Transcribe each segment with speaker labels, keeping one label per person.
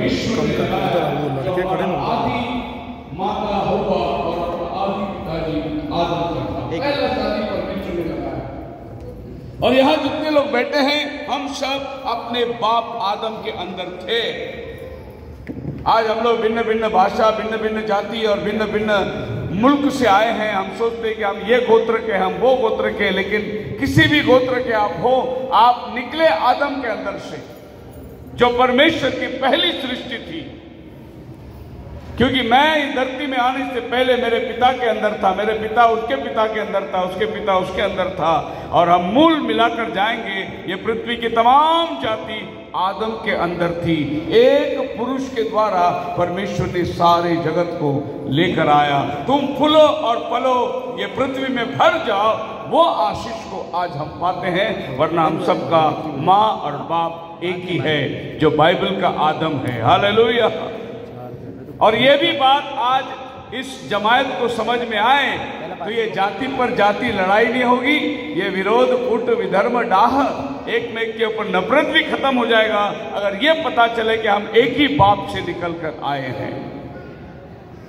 Speaker 1: परमेश्वर ने लगाया जो आदि माता हव्वा और आदि पिताजी आदम का था। पहला शादी परमेश्वर ने लगाया। और यहाँ जितने लोग बैठे हैं हम सब अपने बाप आदम के अंदर थे। आज हम लोग भिन्न भिन्न भाषा, भिन्न भिन्न जाति और भिन्न भिन्न मुल्क से आए हैं। हम सोचते हैं कि हम ये गोत्र के, हम वो गोत्र के, लेकिन किसी भी गोत्र के आप हो, आप निकले आदम के अंदर से, जो परमेश्वर की पहली सृष्टि थी। क्योंकि मैं इस धरती में आने से पहले मेरे पिता के अंदर था, मेरे पिता उसके पिता के अंदर था, उसके पिता उसके अंदर था, और हम मूल मिलाकर जाएंगे। ये पृथ्वी की तमाम जाति आदम के अंदर थी। एक पुरुष के द्वारा परमेश्वर ने सारे जगत को लेकर आया। तुम फूलो और फलो, ये पृथ्वी में भर जाओ, वो आशीष को आज हम पाते हैं। वरना हम सबका माँ और बाप एक ही है, जो बाइबल का आदम है। हालेलुया। और ये भी बात आज इस जमायत को समझ में आए तो ये जाति पर जाति लड़ाई नहीं होगी, ये विरोध, फुट, विधर्म, डाह, एक में के ऊपर नफरत भी खत्म हो जाएगा अगर ये पता चले कि हम एक ही बाप से निकल कर आए हैं।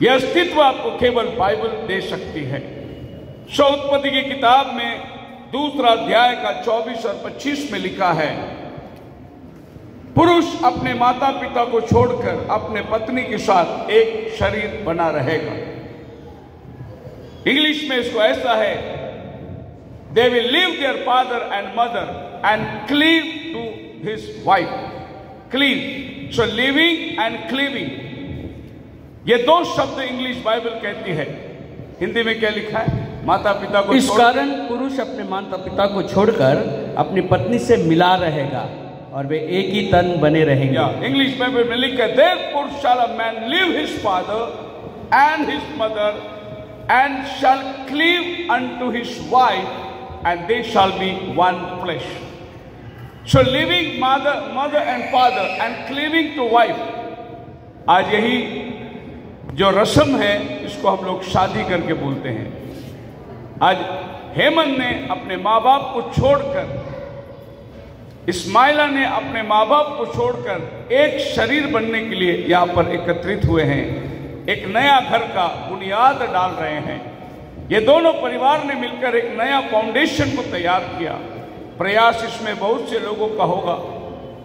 Speaker 1: यह अस्तित्व आपको केवल बाइबल दे सकती है। उत्पत्ति की किताब में 2 अध्याय का 24 और 25 में लिखा है, पुरुष अपने माता पिता को छोड़कर अपने पत्नी के साथ एक शरीर बना रहेगा। इंग्लिश में इसको ऐसा है, they will leave their father and mother and cleave to his wife. Cleave, so leaving and cleaving, ये 2 शब्द इंग्लिश बाइबल कहती है। हिंदी में क्या लिखा है? माता पिता को।
Speaker 2: इस कारण पुरुष अपने माता पिता को छोड़कर अपनी पत्नी से मिला रहेगा और वे एक ही तन बने रहेंगे।
Speaker 1: इंग्लिश बाइबल में लिखा है, therefore shall a man leave his father and his mother and shall cleave unto his wife and they shall be one flesh. So leaving mother and father and cleaving to wife, आज यही जो रस्म है इसको हम लोग शादी करके बोलते हैं। आज हेमंत ने अपने माँ बाप को छोड़कर, इस्माइला ने अपने माँ बाप को छोड़कर एक शरीर बनने के लिए यहाँ पर एकत्रित हुए हैं। एक नया घर का बुनियाद डाल रहे हैं। ये दोनों परिवार ने मिलकर एक नया फाउंडेशन को तैयार किया। प्रयास इसमें बहुत से लोगों का होगा,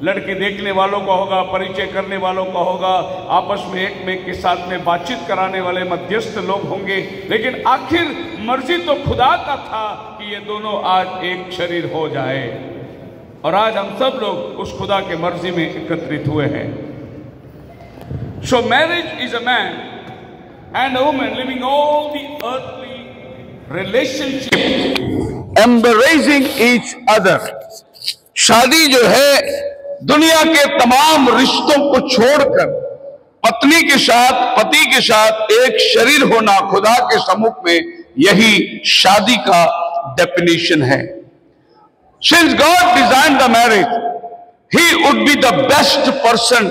Speaker 1: लड़के देखने वालों का होगा, परिचय करने वालों का होगा, आपस में एक में के साथ में बातचीत कराने वाले मध्यस्थ लोग होंगे, लेकिन आखिर मर्जी तो खुदा का था कि ये दोनों आज एक शरीर हो जाए। और आज हम सब लोग उस खुदा के मर्जी में एकत्रित हुए हैं। So marriage is a man and a woman leaving all the earthly relationship embracing each other. शादी जो है दुनिया के तमाम रिश्तों को छोड़कर पत्नी के साथ, पति के साथ एक शरीर होना खुदा के सम्मुख में, यही शादी का डेफिनेशन है। Since God designed the marriage, He would be the best person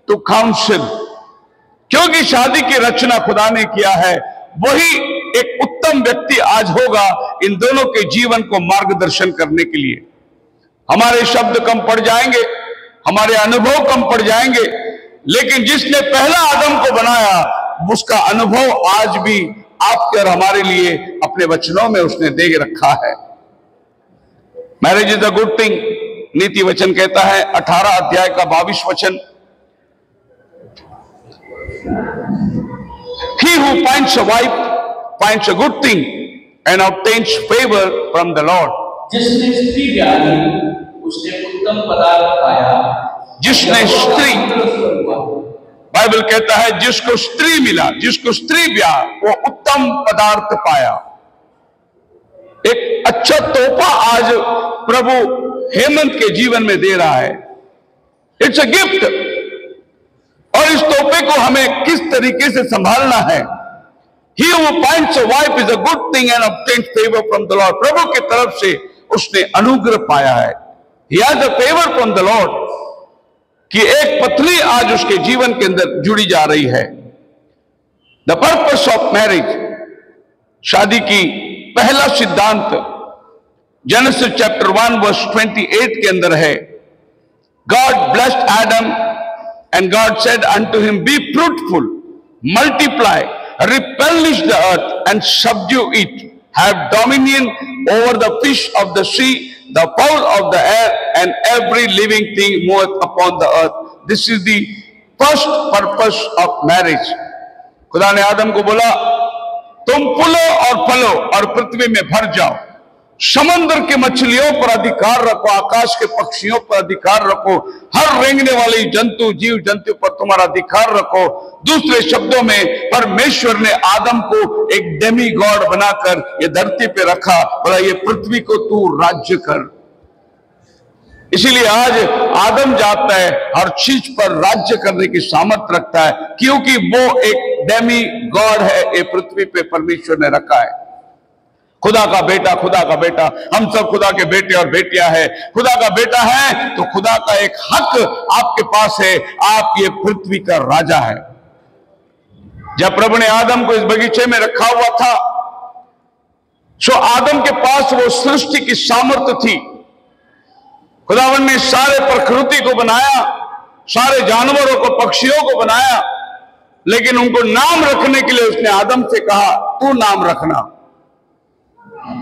Speaker 1: to counsel. क्योंकि शादी की रचना खुदा ने किया है, वही एक उत्तम व्यक्ति आज होगा इन दोनों के जीवन को मार्गदर्शन करने के लिए। हमारे शब्द कम पड़ जाएंगे, हमारे अनुभव कम पड़ जाएंगे, लेकिन जिसने पहला आदम को बनाया उसका अनुभव आज भी आपके और हमारे लिए अपने वचनों में उसने दे रखा है। Marriage is a good thing, नीति वचन कहता है 18 अध्याय का 22 वचन, He who finds a wife finds a good thing and obtains favor from the Lord.
Speaker 2: जिसने स्त्री ब्याही उसने उत्तम पदार्थ पाया।
Speaker 1: जिसने स्त्री, बाइबल कहता है जिसको स्त्री मिला, जिसको स्त्री ब्याह, वो उत्तम पदार्थ पाया। एक अच्छा तोहफा आज प्रभु हेमंत के जीवन में दे रहा है। It's a gift. और इस तोहफे को हमें किस तरीके से संभालना है। He who finds a wife is a good thing and obtains favor from the Lord. प्रभु की तरफ से उसने अनुग्रह पाया है। He has a favor from the Lord कि एक पत्नी आज उसके जीवन के अंदर जुड़ी जा रही है। The purpose of marriage, शादी की पहला सिद्धांत जेनेसिस चैप्टर 1 वर्स 28 के अंदर है। God blessed Adam And God said unto him, be fruitful, multiply, replenish the earth and subdue it, have dominion over the fish of the sea, the fowl of the air, and every living thing moveth upon the earth. This is the first purpose of marriage. खुदा ने आदम को बोला, तुम फूलो और फलो और पृथ्वी में भर जाओ, समुद्र के मछलियों पर अधिकार रखो, आकाश के पक्षियों पर अधिकार रखो, हर रेंगने वाली जंतु जीव जंतु पर तुम्हारा अधिकार रखो। दूसरे शब्दों में परमेश्वर ने आदम को एक डेमी गॉड बनाकर ये धरती पे रखा, बोला ये पृथ्वी को तू राज्य कर। इसीलिए आज आदम जाता है हर चीज पर राज्य करने की सामर्थ्य रखता है, क्योंकि वो एक डेमी गॉड है, ये पृथ्वी पे परमेश्वर ने रखा है। खुदा का बेटा, खुदा का बेटा, हम सब खुदा के बेटे और बेटियां हैं। खुदा का बेटा है तो खुदा का एक हक आपके पास है, आप ये पृथ्वी का राजा है। जब प्रभु ने आदम को इस बगीचे में रखा हुआ था, सो आदम के पास वो सृष्टि की सामर्थ्य थी। खुदावन ने सारे प्रकृति को बनाया, सारे जानवरों को, पक्षियों को बनाया, लेकिन उनको नाम रखने के लिए उसने आदम से कहा, तू नाम रखना।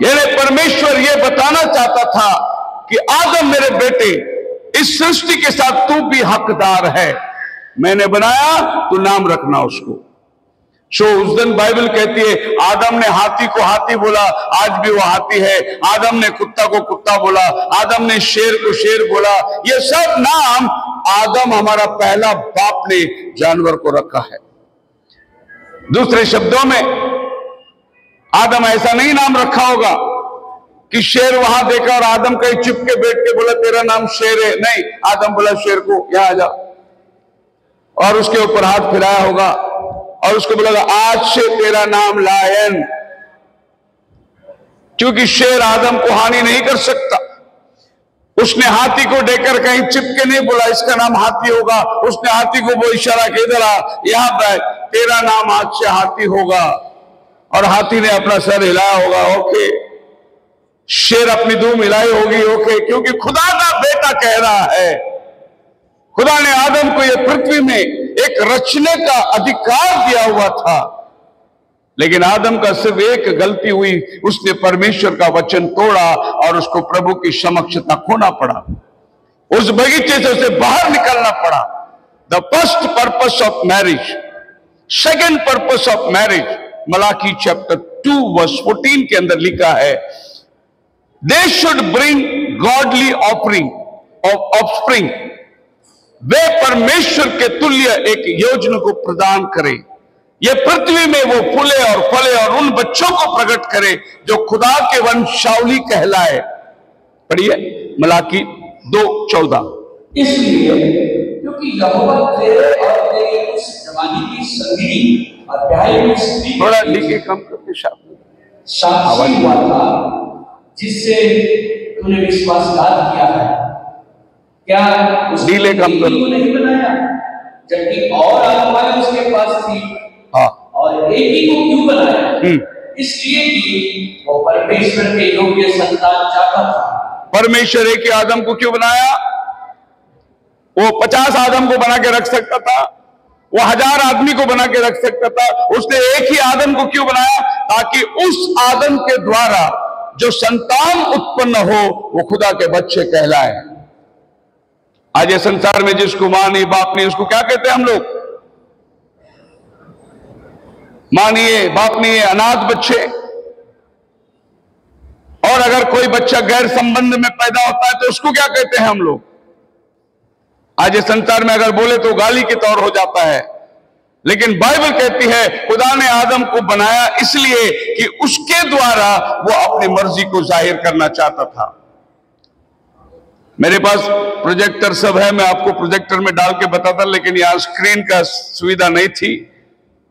Speaker 1: यानी परमेश्वर यह बताना चाहता था कि आदम मेरे बेटे, इस सृष्टि के साथ तू भी हकदार है, मैंने बनाया, तू नाम रखना उसको। सो उस दिन बाइबल कहती है आदम ने हाथी को हाथी बोला, आज भी वो हाथी है। आदम ने कुत्ता को कुत्ता बोला, आदम ने शेर को शेर बोला। ये सब नाम आदम हमारा पहला बाप ने जानवर को रखा है। दूसरे शब्दों में आदम ऐसा नहीं नाम रखा होगा कि शेर वहां देखा और आदम कहीं चुप के बैठ के बोला तेरा नाम शेर है। नहीं, आदम बोला शेर को यहां आ जा, और उसके ऊपर हाथ फिराया होगा और उसको बोला आज से तेरा नाम लायन, क्योंकि शेर आदम को हानि नहीं कर सकता। उसने हाथी को देखकर कहीं चिपके नहीं बोला इसका नाम हाथी होगा। उसने हाथी को वो इशारा के इधर आ, यहां पर तेरा नाम आज से हाथी होगा, और हाथी ने अपना सर हिलाया होगा, ओके। शेर अपनी धूम हिलाई होगी, ओके, क्योंकि खुदा का बेटा कह रहा है। खुदा ने आदम को यह पृथ्वी में एक रचने का अधिकार दिया हुआ था, लेकिन आदम का सिर्फ एक गलती हुई, उसने परमेश्वर का वचन तोड़ा और उसको प्रभु की समक्षता खोना पड़ा। उस बगीचे से उसे बाहर निकलना पड़ा। The first purpose of marriage, second purpose of marriage, Malachi chapter 2 verse 14 के अंदर लिखा है, they should bring godly offering of offspring, वे परमेश्वर के तुल्य एक योजना को प्रदान करें, ये पृथ्वी में वो फूले और फले और उन बच्चों को प्रकट करे जो खुदा के वंशावली कहलाए। पढ़िए मलाकी 2:14।
Speaker 2: इसलिए क्योंकि यहोवा तेरे और तेरी उस जवानी की संगिनी और ब्याह की स्त्री
Speaker 1: थोड़ा डीके कम करके
Speaker 2: साक्षी हुआ था, जिससे तूने विश्वासघात किया है। क्या उसने को नहीं बनाया, जबकि और आत्माएं उसके पास थी?
Speaker 1: हाँ। और
Speaker 2: एक ही को क्यों बनाया? इसलिए कि वो परमेश्वर के योग्य संतान चाहता था।
Speaker 1: परमेश्वर एक ही आदम को क्यों बनाया? वो 50 आदम को बना के रख सकता था, वो 1000 आदमी को बना के रख सकता था। उसने एक ही आदम को क्यों बनाया? ताकि उस आदम के द्वारा जो संतान उत्पन्न हो वो खुदा के बच्चे कहलाए। आज ये संसार में जिसको मां नहीं बाप नहीं, उसको क्या कहते हैं हम लोग? मां नहीं है, बाप नहीं है, अनाथ बच्चे। और अगर कोई बच्चा गैर संबंध में पैदा होता है तो उसको क्या कहते हैं हम लोग? आज ये संसार में अगर बोले तो गाली के तौर हो जाता है, लेकिन बाइबल कहती है खुदा ने आदम को बनाया इसलिए कि उसके द्वारा वो अपनी मर्जी को जाहिर करना चाहता था। मेरे पास प्रोजेक्टर सब है, मैं आपको प्रोजेक्टर में डाल के बताता, लेकिन यहां स्क्रीन का सुविधा नहीं थी।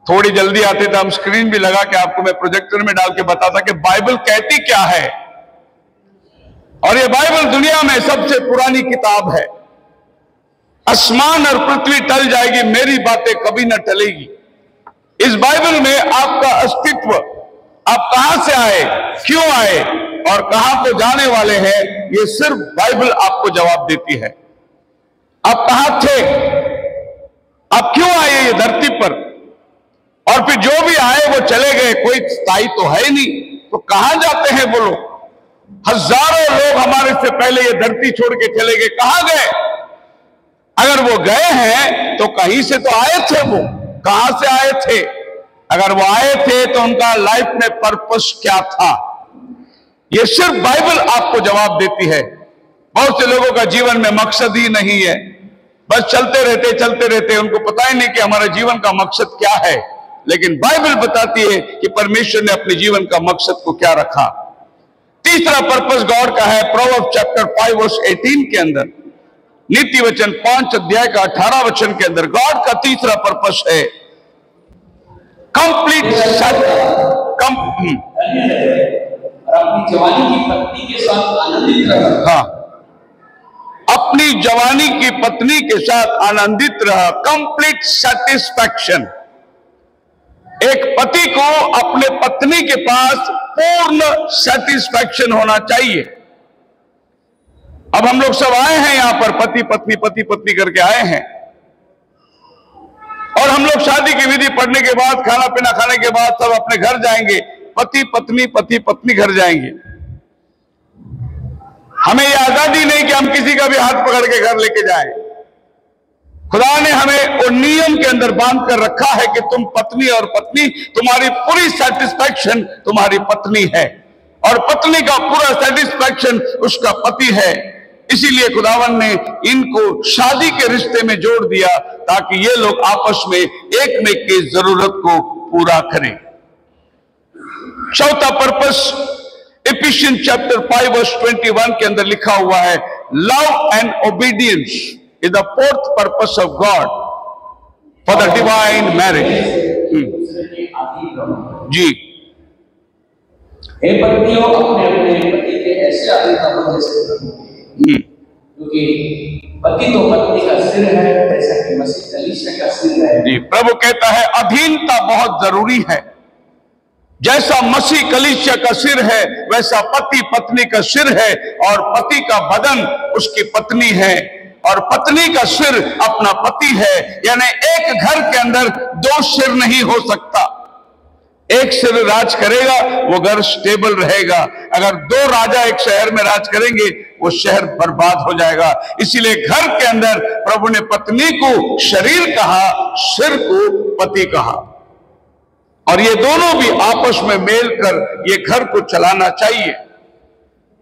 Speaker 1: थोड़ी जल्दी आते तो हम स्क्रीन भी लगा के आपको मैं प्रोजेक्टर में डाल के बताता कि बाइबल कहती क्या है। और ये बाइबल दुनिया में सबसे पुरानी किताब है। आसमान और पृथ्वी टल जाएगी, मेरी बातें कभी न टलेगी। इस बाइबल में आपका अस्तित्व, आप कहां से आए, क्यों आए और कहां को जाने वाले हैं, ये सिर्फ बाइबल आपको जवाब देती है। आप कहां थे, और फिर जो भी आए वो चले गए, कोई स्थायी तो है नहीं। तो कहां जाते हैं वो लोग? हजारों लोग हमारे से पहले ये धरती छोड़ के चले गए, कहां गए? अगर वो गए हैं तो कहीं से तो आए थे। वो कहां से आए थे? अगर वो आए थे तो उनका लाइफ में पर्पस क्या था? ये सिर्फ बाइबल आपको जवाब देती है। बहुत से लोगों का जीवन में मकसद ही नहीं है, बस चलते रहते, उनको पता ही नहीं कि हमारे जीवन का मकसद क्या है। लेकिन बाइबल बताती है कि परमेश्वर ने अपने जीवन का मकसद को क्या रखा। तीसरा पर्पस गॉड का है, प्रोवर्ब्स चैप्टर 5 वर्स 18 के अंदर, नीति वचन 5 अध्याय का 18 वचन के अंदर गॉड का तीसरा पर्पस है कंप्लीट
Speaker 2: अपनी जवानी की पत्नी के साथ आनंदित रहा।
Speaker 1: हाँ, अपनी जवानी की पत्नी के साथ आनंदित रहा। Complete satisfaction. एक पति को अपने पत्नी के पास पूर्ण सेटिस्फैक्शन होना चाहिए। अब हम लोग सब आए हैं यहां पर, पति पत्नी करके आए हैं, और हम लोग शादी की विधि पढ़ने के बाद, खाना पीना खाने के बाद सब अपने घर जाएंगे। पति पत्नी घर जाएंगे। हमें यह आजादी नहीं कि हम किसी का भी हाथ पकड़ के घर लेके जाएं। खुदा ने हमें वो नियम के अंदर बांध कर रखा है कि तुम पत्नी और पत्नी, तुम्हारी पूरी सेटिस्फैक्शन तुम्हारी पत्नी है, और पत्नी का पूरा सेटिस्फैक्शन उसका पति है। इसीलिए खुदावन ने इनको शादी के रिश्ते में जोड़ दिया ताकि ये लोग आपस में एक में की जरूरत को पूरा करें। चौथा पर्पस इफिशियंस चैप्टर 5 वर्स 21 के अंदर लिखा हुआ है, love and obedience is the fourth purpose of God for the divine marriage. जी,
Speaker 2: हे पत्नियों, अपने अपने पति के ऐसे आदि बनो जैसे, क्योंकि पति तो पत्नी का सिर है, जैसा कि मसीह कलीसिया का सिर है।
Speaker 1: जी, प्रभु कहता है अधीनता बहुत जरूरी है। जैसा मसीह कलीसिया का सिर है, वैसा पति पत्नी का सिर है, और पति का बदन उसकी पत्नी है, और पत्नी का सिर अपना पति है। यानी एक घर के अंदर दो सिर नहीं हो सकता। एक सिर राज करेगा, वो घर स्टेबल रहेगा। अगर दो राजा एक शहर में राज करेंगे, वो शहर बर्बाद हो जाएगा। इसीलिए घर के अंदर प्रभु ने पत्नी को शरीर कहा, सिर को पति कहा, और ये दोनों भी आपस में मेल कर ये घर को चलाना चाहिए।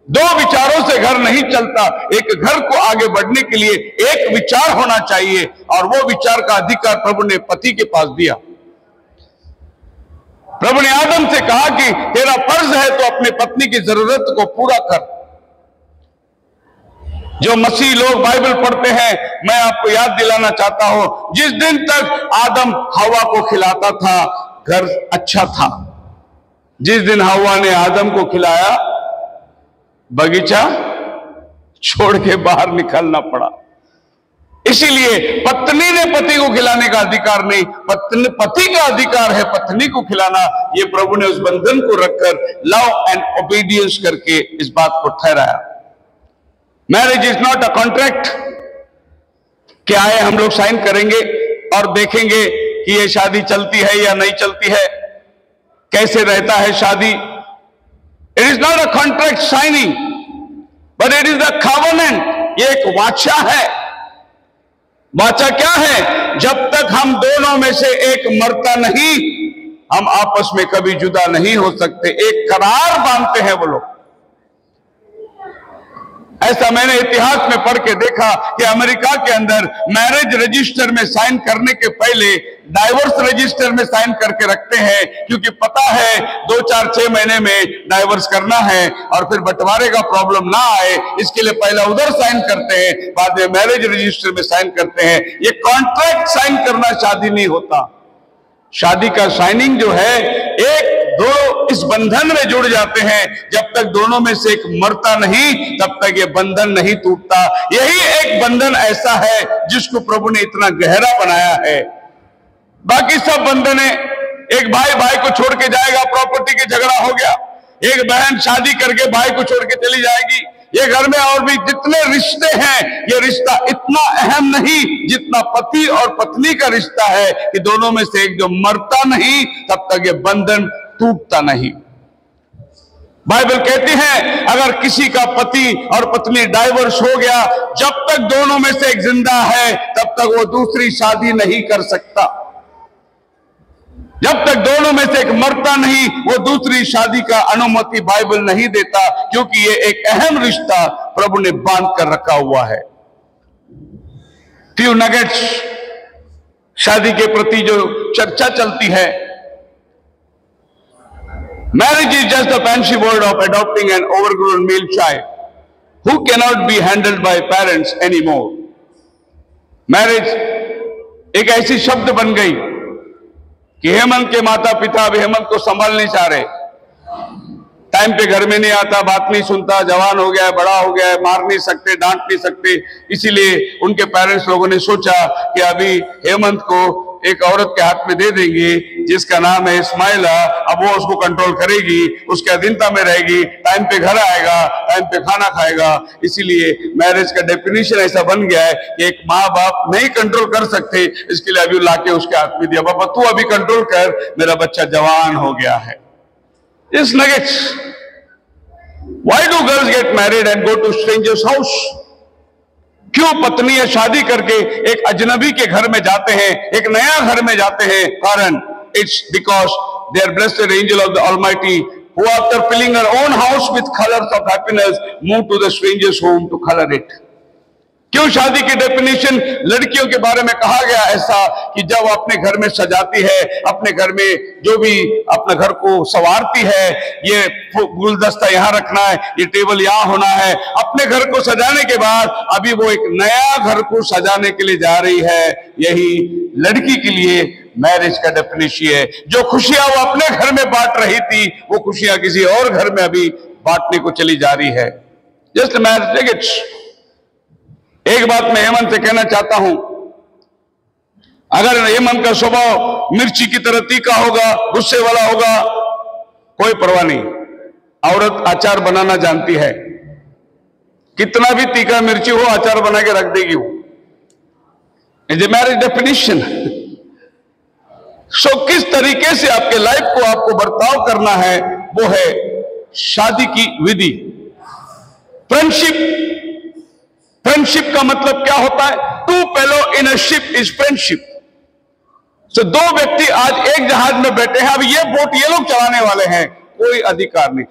Speaker 1: दो विचारों से घर नहीं चलता। एक घर को आगे बढ़ने के लिए एक विचार होना चाहिए, और वो विचार का अधिकार प्रभु ने पति के पास दिया। प्रभु ने आदम से कहा कि तेरा फर्ज है तो अपनी पत्नी की जरूरत को पूरा कर। जो मसीह लोग बाइबल पढ़ते हैं, मैं आपको याद दिलाना चाहता हूं, जिस दिन तक आदम हवा को खिलाता था, घर अच्छा था। जिस दिन हवा ने आदम को खिलाया, बगीचा छोड़ के बाहर निकलना पड़ा। इसीलिए पत्नी ने पति को खिलाने का अधिकार नहीं, पति का अधिकार है पत्नी को खिलाना। ये प्रभु ने उस बंधन को रखकर लव एंड ओबीडियंस करके इस बात को ठहराया। Marriage is not a contract. क्या है, हम लोग साइन करेंगे और देखेंगे कि ये शादी चलती है या नहीं चलती है, कैसे रहता है शादी। It is not a contract signing, but it is a covenant. ये एक वाचा है। वाचा क्या है? जब तक हम दोनों में से एक मरता नहीं, हम आपस में कभी जुदा नहीं हो सकते। एक करार बांधते हैं वो लोग। ऐसा मैंने इतिहास में पढ़ के देखा कि अमेरिका के अंदर मैरिज रजिस्टर में साइन करने के पहले डाइवोर्स रजिस्टर में साइन करके रखते हैं, क्योंकि पता है 2, 4, 6 महीने में डाइवोर्स करना है और फिर बंटवारे का प्रॉब्लम ना आए, इसके लिए पहला उधर साइन करते हैं, बाद में मैरिज रजिस्टर में साइन करते हैं। ये कॉन्ट्रैक्ट साइन करना शादी नहीं होता। शादी का साइनिंग जो है, एक दो इस बंधन में जुड़ जाते हैं। जब तक दोनों में से एक मरता नहीं, तब तक ये बंधन नहीं टूटता। यही एक बंधन ऐसा है जिसको प्रभु ने इतना गहरा बनाया है। बाकी सब बंधन है, एक भाई भाई को छोड़ के जाएगा, प्रॉपर्टी के झगड़ा हो गया। एक बहन शादी करके भाई को छोड़ के चली जाएगी, ये घर में और भी जितने रिश्ते हैं, ये रिश्ता इतना अहम नहीं जितना पति और पत्नी का रिश्ता है कि दोनों में से एक जो मरता नहीं तब तक ये बंधन टूटता नहीं। बाइबल कहती है अगर किसी का पति और पत्नी डाइवोर्स हो गया, जब तक दोनों में से एक जिंदा है तब तक वो दूसरी शादी नहीं कर सकता। जब तक दोनों में से एक मरता नहीं वो दूसरी शादी का अनुमति बाइबल नहीं देता, क्योंकि ये एक अहम रिश्ता प्रभु ने बांध कर रखा हुआ है। फ्यू नगेट्स शादी के प्रति जो चर्चा चलती है, marriage is just a fancy word of adopting an overgrown male child who cannot be handled by parents anymore. Marriage एक ऐसी शब्द बन गई कि हेमंत के माता पिता अब हेमंत को संभाल नहीं चाह रहे। टाइम पे घर में नहीं आता, बात नहीं सुनता, जवान हो गया है, बड़ा हो गया है, मार नहीं सकते, डांट नहीं सकते, इसीलिए उनके पेरेंट्स लोगों ने सोचा कि अभी हेमंत को एक औरत के हाथ में दे देंगे जिसका नाम है इस्माइला। अब वो उसको कंट्रोल करेगी, उसके अधीनता में रहेगी, टाइम पे घर आएगा, टाइम पे खाना खाएगा। इसीलिए मैरिज का डेफिनेशन ऐसा बन गया है कि एक माँ बाप नहीं कंट्रोल कर सकते, इसके लिए अभी लाके उसके हाथ में दिया, बाबा तू अभी कंट्रोल कर, मेरा बच्चा जवान हो गया है। इस nuggets, why do girls get married and go to strangers house? क्यों पत्नी शादी करके एक अजनबी के घर में जाते हैं, एक नया घर में जाते हैं? कारण it's because they are blessed angel of the almighty who after filling her own house with colors of happiness moved to the stranger's home to color it. क्यों शादी की डेफिनेशन लड़कियों के बारे में कहा गया ऐसा कि जब अपने घर में सजाती है, अपने घर में जो भी अपने घर को संवारती है, ये गुलदस्ता यहाँ रखना है, ये टेबल यहाँ होना है, अपने घर को सजाने के बाद अभी वो एक नया घर को सजाने के लिए जा रही है। यही लड़की के लिए मैरिज का डेफिनेशन है। जो खुशियां वो अपने घर में बांट रही थी, वो खुशियां किसी और घर में अभी बांटने को चली जा रही है। Just marriage tickets. एक बात मैं हेमंत से कहना चाहता हूं, अगर हेमंत का स्वभाव मिर्ची की तरह तीखा होगा, गुस्से वाला होगा, कोई परवाह नहीं, औरत अचार बनाना जानती है, कितना भी तीखा मिर्ची हो अचार बना के रख देगी वो। Is a marriage definition. So किस तरीके से आपके लाइफ को आपको बर्ताव करना है, वो है शादी की विधि। फ्रेंडशिप, फ्रेंडशिप का मतलब क्या होता है? Two fellow in a ship is friendship. So दो व्यक्ति आज एक जहाज में बैठे हैं, अब ये बोट ये लोग चलाने वाले हैं, कोई अधिकार नहीं।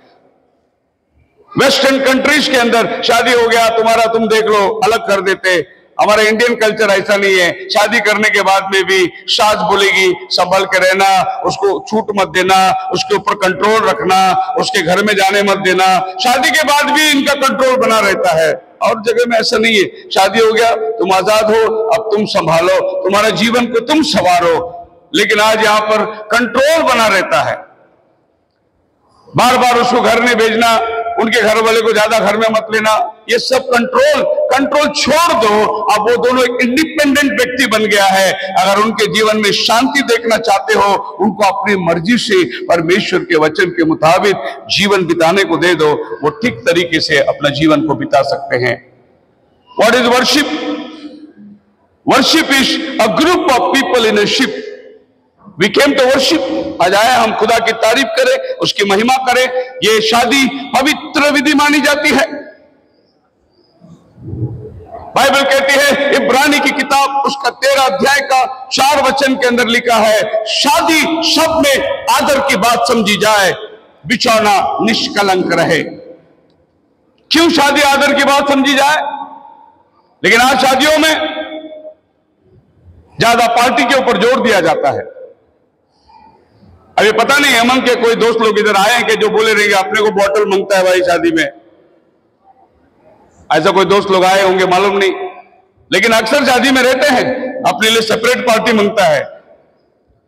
Speaker 1: वेस्टर्न कंट्रीज के अंदर शादी हो गया तुम्हारा, तुम देख लो, अलग कर देते। हमारा इंडियन कल्चर ऐसा नहीं है। शादी करने के बाद में भी सास बोलेगी संभल के रहना, उसको छूट मत देना, उसके ऊपर कंट्रोल रखना, उसके घर में जाने मत देना। शादी के बाद भी इनका कंट्रोल बना रहता है। और जगह में ऐसा नहीं है। शादी हो गया, तुम आजाद हो, अब तुम संभालो, तुम्हारा जीवन को तुम संवारो। लेकिन आज यहां पर कंट्रोल बना रहता है। बार बार उसको घर नहीं भेजना, उनके घर वाले को ज्यादा घर में मत लेना, ये सब कंट्रोल छोड़ दो। अब वो दोनों एक इंडिपेंडेंट व्यक्ति बन गया है। अगर उनके जीवन में शांति देखना चाहते हो, उनको अपनी मर्जी से परमेश्वर के वचन के मुताबिक जीवन बिताने को दे दो, वो ठीक तरीके से अपना जीवन को बिता सकते हैं। What is worship? Worship is a group of people in a ship. We came to worship। आज आए हम खुदा की तारीफ करें, उसकी महिमा करें। ये शादी पवित्र विधि मानी जाती है। बाइबल कहती है, इब्रानी की किताब उसका 13 अध्याय का 4 वचन के अंदर लिखा है, शादी सब में आदर की बात समझी जाए, बिछौना निष्कलंक रहे। क्यों शादी आदर की बात समझी जाए? लेकिन आज शादियों में ज्यादा पार्टी के ऊपर जोर दिया जाता है। अभी पता नहीं हेमंत के कोई दोस्त लोग इधर आए हैं कि जो बोले रहेंगे अपने को बॉटल मांगता है भाई शादी में। ऐसा कोई दोस्त लोग आए होंगे मालूम नहीं, लेकिन अक्सर शादी में रहते हैं, अपने लिए सेपरेट पार्टी मांगता है।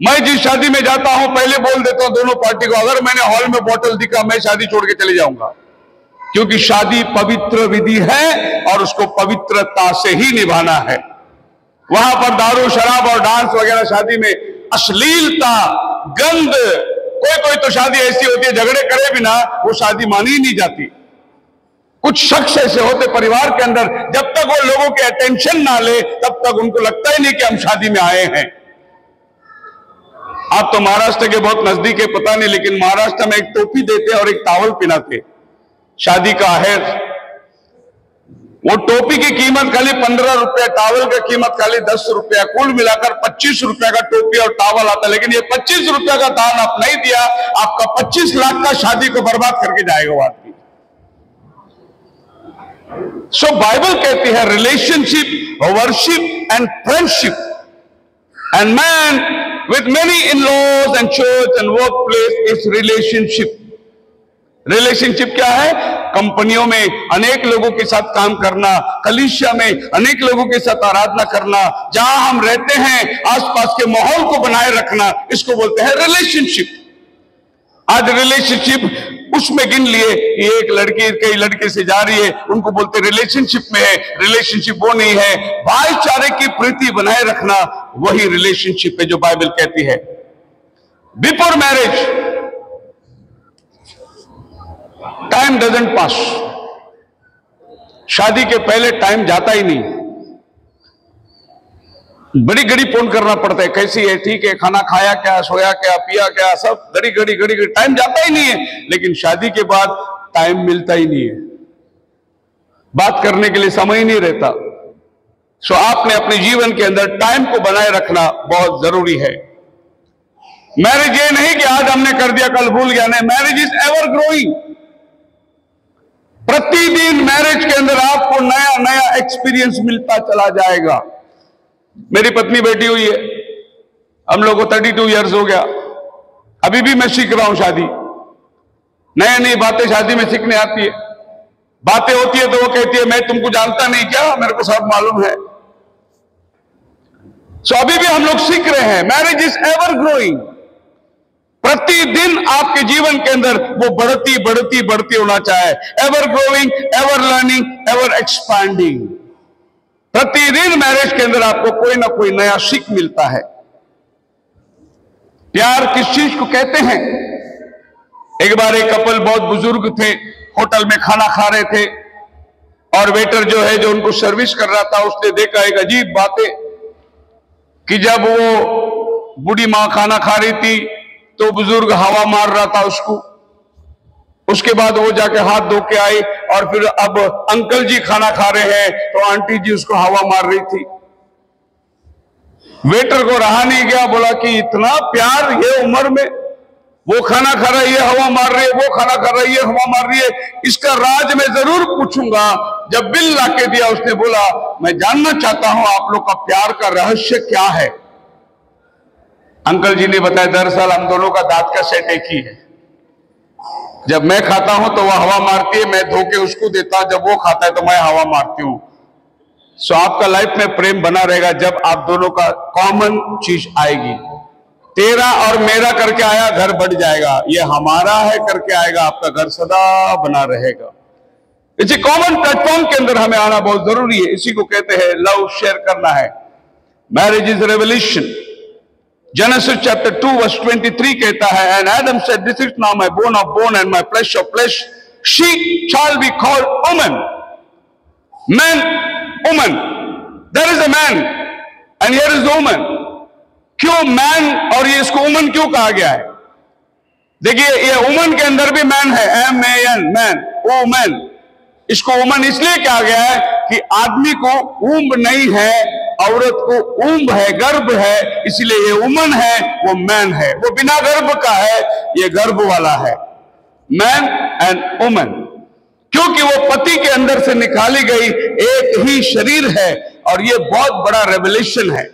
Speaker 1: मैं जिस शादी में जाता हूं पहले बोल देता हूं दोनों पार्टी को, अगर मैंने हॉल में बॉटल दिखा मैं शादी छोड़ के चले जाऊंगा। क्योंकि शादी पवित्र विधि है और उसको पवित्रता से ही निभाना है। वहां पर दारू शराब और डांस वगैरह, शादी में अश्लीलता, गंद, कोई तो शादी ऐसी होती है झगड़े करे बिना वो शादी मानी ही नहीं जाती।
Speaker 3: कुछ शख्स ऐसे होते परिवार के अंदर, जब तक वो लोगों के अटेंशन ना ले तब तक उनको लगता ही नहीं कि हम शादी में आए हैं। आप तो महाराष्ट्र के बहुत नजदीक है, पता नहीं, लेकिन महाराष्ट्र में एक टोपी देते और एक टावल पहनाते शादी का आहेर। वो टोपी की कीमत खाली 15 रुपया, टावल की कीमत खाली 10 रुपया, कुल मिलाकर 25 रुपया का टोपी और टावल आता। लेकिन ये 25 रुपया का दान आप नहीं दिया, आपका 25 लाख का शादी को बर्बाद करके जाएगा वो आदमी। सो बाइबल कहती है relationship, worship and friendship and man with many in-laws and church and workplace is relationship. Relationship क्या है? कंपनियों में अनेक लोगों के साथ काम करना, कलीसिया में अनेक लोगों के साथ आराधना करना, जहां हम रहते हैं आसपास के माहौल को बनाए रखना, इसको बोलते हैं रिलेशनशिप। आज रिलेशनशिप उसमें गिन लिए कि एक लड़की कई लड़के से जा रही है, उनको बोलते रिलेशनशिप में है। रिलेशनशिप वो नहीं है, भाईचारे की प्रीति बनाए रखना वही रिलेशनशिप है जो बाइबल कहती है। बिफोर मैरिज टाइम डजंट पास। शादी के पहले टाइम जाता ही नहीं, बड़ी घड़ी फोन करना पड़ता है, कैसी है, ठीक है, खाना खाया क्या, सोया क्या, पिया क्या, सब घड़ी घड़ी टाइम जाता ही नहीं है। लेकिन शादी के बाद टाइम मिलता ही नहीं है, बात करने के लिए समय ही नहीं रहता। सो आपने अपने जीवन के अंदर टाइम को बनाए रखना बहुत जरूरी है। मैरिज ये नहीं कि आज हमने कर दिया कल भूल गया, नहीं, मैरिज इज एवर ग्रोइंग। प्रतिदिन मैरिज के अंदर आपको नया नया एक्सपीरियंस मिलता चला जाएगा। मेरी पत्नी बैठी हुई है, हम लोगों को 32 इयर्स हो गया, अभी भी मैं सीख रहा हूं शादी। नई नई बातें शादी में सीखने आती है, बातें होती है तो वो कहती है मैं तुमको जानता नहीं क्या, मेरे को सब मालूम है। सो अभी भी हम लोग सीख रहे हैं। Marriage is ever growing. प्रतिदिन आपके जीवन के अंदर वो बढ़ती होना चाहे। Ever growing, ever learning, ever expanding. प्रतिदिन मैरिज के अंदर आपको कोई ना कोई नया सीख मिलता है। प्यार किस चीज को कहते हैं? एक बार एक कपल बहुत बुजुर्ग थे, होटल में खाना खा रहे थे और वेटर जो है जो उनको सर्विस कर रहा था, उसने देखा एक अजीब बात है कि जब वो बूढ़ी मां खाना खा रही थी तो बुजुर्ग हवा मार रहा था उसको। उसके बाद वो जाके हाथ धो के आई और फिर अब अंकल जी खाना खा रहे हैं तो आंटी जी उसको हवा मार रही थी। वेटर को रहा नहीं गया, बोला कि इतना प्यार ये उम्र में, वो खाना खा रहा है ये हवा मार रही है, वो खाना खा रहा है ये हवा मार रही है, इसका राज मैं जरूर पूछूंगा। जब बिल लाके दिया उसने बोला मैं जानना चाहता हूं आप लोग का प्यार का रहस्य क्या है। अंकल जी ने बताया दरअसल हम दोनों का दांत का सेट एक ही है, जब मैं खाता हूं तो वह हवा मारती है, मैं धो के उसको देता हूं, जब वो खाता है तो मैं हवा मारती हूं। सो आपका लाइफ में प्रेम बना रहेगा जब आप दोनों का कॉमन चीज आएगी। तेरा और मेरा करके आया घर बढ़ जाएगा, ये हमारा है करके आएगा आपका घर सदा बना रहेगा। इसी कॉमन प्लेटफॉर्म के अंदर हमें आना बहुत जरूरी है। इसी को कहते हैं लव शेयर करना है। Marriage is revolution. Genesis chapter 2 verse 23 कहता है and Adam said this is now my bone of bone and my flesh of flesh, she shall be called woman. Man, woman, there is a man and here is woman. क्यों man और ये इसको woman क्यों कहा गया है? देखिए ये वुमन के अंदर भी मैन है, M-A-N, मैन, वुमन। इसको वुमन इसलिए कहा गया है कि आदमी को ऊंब नहीं है, औरत को ऊंब है, गर्भ है, इसलिए ये वुमन है, वो मैन है। वो बिना गर्भ का है, ये गर्भ वाला है। मैन एंड वुमन, क्योंकि वो पति के अंदर से निकाली गई एक ही शरीर है। और ये बहुत बड़ा रेवलेशन है।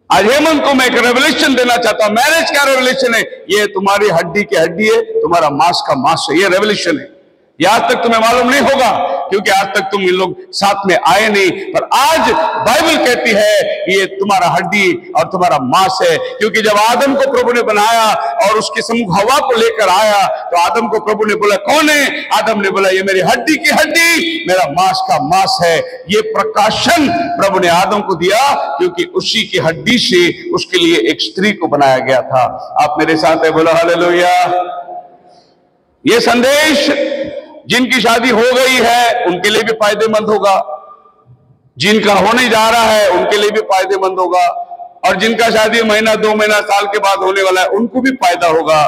Speaker 3: आज हेमंत को मैं एक रेवलेशन देना चाहता हूं। मैरिज क्या रेवलेशन है? ये तुम्हारी हड्डी की हड्डी है, तुम्हारा मांस का मांस है, ये रेवलेशन है। ये आज तक तुम्हें मालूम नहीं होगा क्योंकि आज तक तुम इन लोग साथ में आए नहीं, पर आज बाइबल कहती है ये तुम्हारा हड्डी और तुम्हारा मांस है। क्योंकि जब आदम को प्रभु ने बनाया और उसके सम्मुख हवा को लेकर आया तो आदम को प्रभु ने बोला कौन है? आदम ने बोला ये मेरी हड्डी की हड्डी, मेरा मांस का मांस है। ये प्रकाशन प्रभु ने आदम को दिया क्योंकि उसी की हड्डी से उसके लिए एक स्त्री को बनाया गया था। आप मेरे साथ है, बोलो हालेलुया। ये संदेश जिनकी शादी हो गई है उनके लिए भी फायदेमंद होगा, जिनका होने जा रहा है उनके लिए भी फायदेमंद होगा, और जिनका शादी महीना 2 महीना साल के बाद होने वाला है उनको भी फायदा होगा।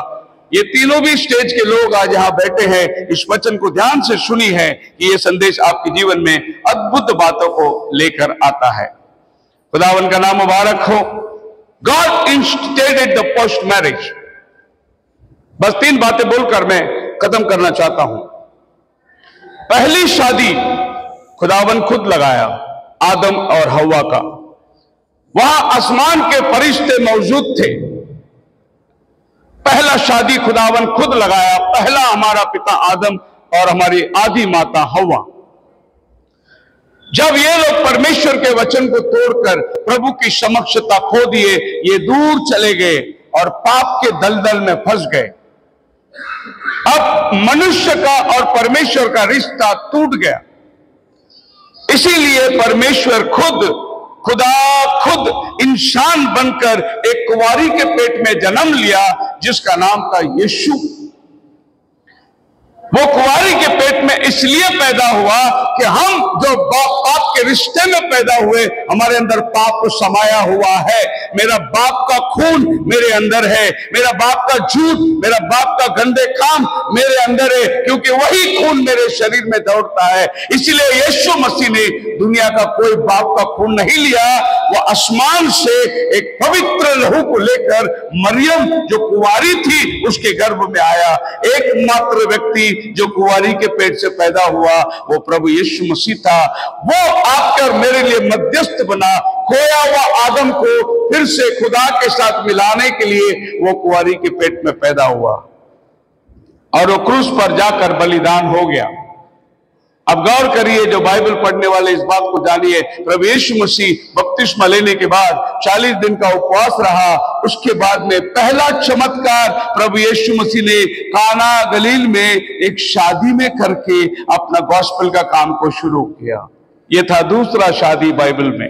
Speaker 3: ये तीनों भी स्टेज के लोग आज यहां बैठे हैं, इस वचन को ध्यान से सुनी है कि ये संदेश आपके जीवन में अद्भुत बातों को लेकर आता है। खुदावन का नाम मुबारक हो। God instituted the post marriage. बस 3 बातें बोलकर मैं खत्म करना चाहता हूं। पहली शादी खुदावन खुद लगाया, आदम और हव्वा का। वहां आसमान के फरिश्ते मौजूद थे। पहला शादी खुदावन खुद लगाया, पहला हमारा पिता आदम और हमारी आदि माता हव्वा। जब ये लोग परमेश्वर के वचन को तोड़कर प्रभु की समक्षता खो दिए, ये दूर चले गए और पाप के दलदल में फंस गए। अब मनुष्य का और परमेश्वर का रिश्ता टूट गया। इसीलिए परमेश्वर खुदा खुद इंसान बनकर एक कुंवारी के पेट में जन्म लिया, जिसका नाम था यीशु। वो कुंवारी के पेट में इसलिए पैदा हुआ कि हम जो पाप के रिश्ते में पैदा हुए, हमारे अंदर पाप समाया हुआ है। मेरा बाप का खून मेरे अंदर है, मेरा बाप का झूठ, मेरा बाप का गंदे काम मेरे अंदर है, क्योंकि वही खून मेरे शरीर में दौड़ता है। इसीलिए यीशु मसीह ने दुनिया का कोई बाप का खून नहीं लिया। वो आसमान से एक पवित्र लहू को लेकर मरियम जो कुंवारी थी उसके गर्भ में आया। एकमात्र व्यक्ति जो कुंवारी के पेट से पैदा हुआ वो प्रभु यीशु मसीह था। वो आपके और मेरे लिए मध्यस्थ बना, खोया हुआ आदम को फिर से खुदा के साथ मिलाने के लिए वो कुंवारी के पेट में पैदा हुआ और वो क्रूस पर जाकर बलिदान हो गया। अब गौर करिए, जो बाइबल पढ़ने वाले इस बात को जानिए, प्रभु यीशु मसीह बपतिस्मा लेने के बाद 40 दिन का उपवास रहा। उसके बाद में पहला चमत्कार प्रभु यीशु मसीह ने काना गलील में एक शादी में करके अपना गॉस्पेल का काम को शुरू किया। यह था दूसरा शादी बाइबल में।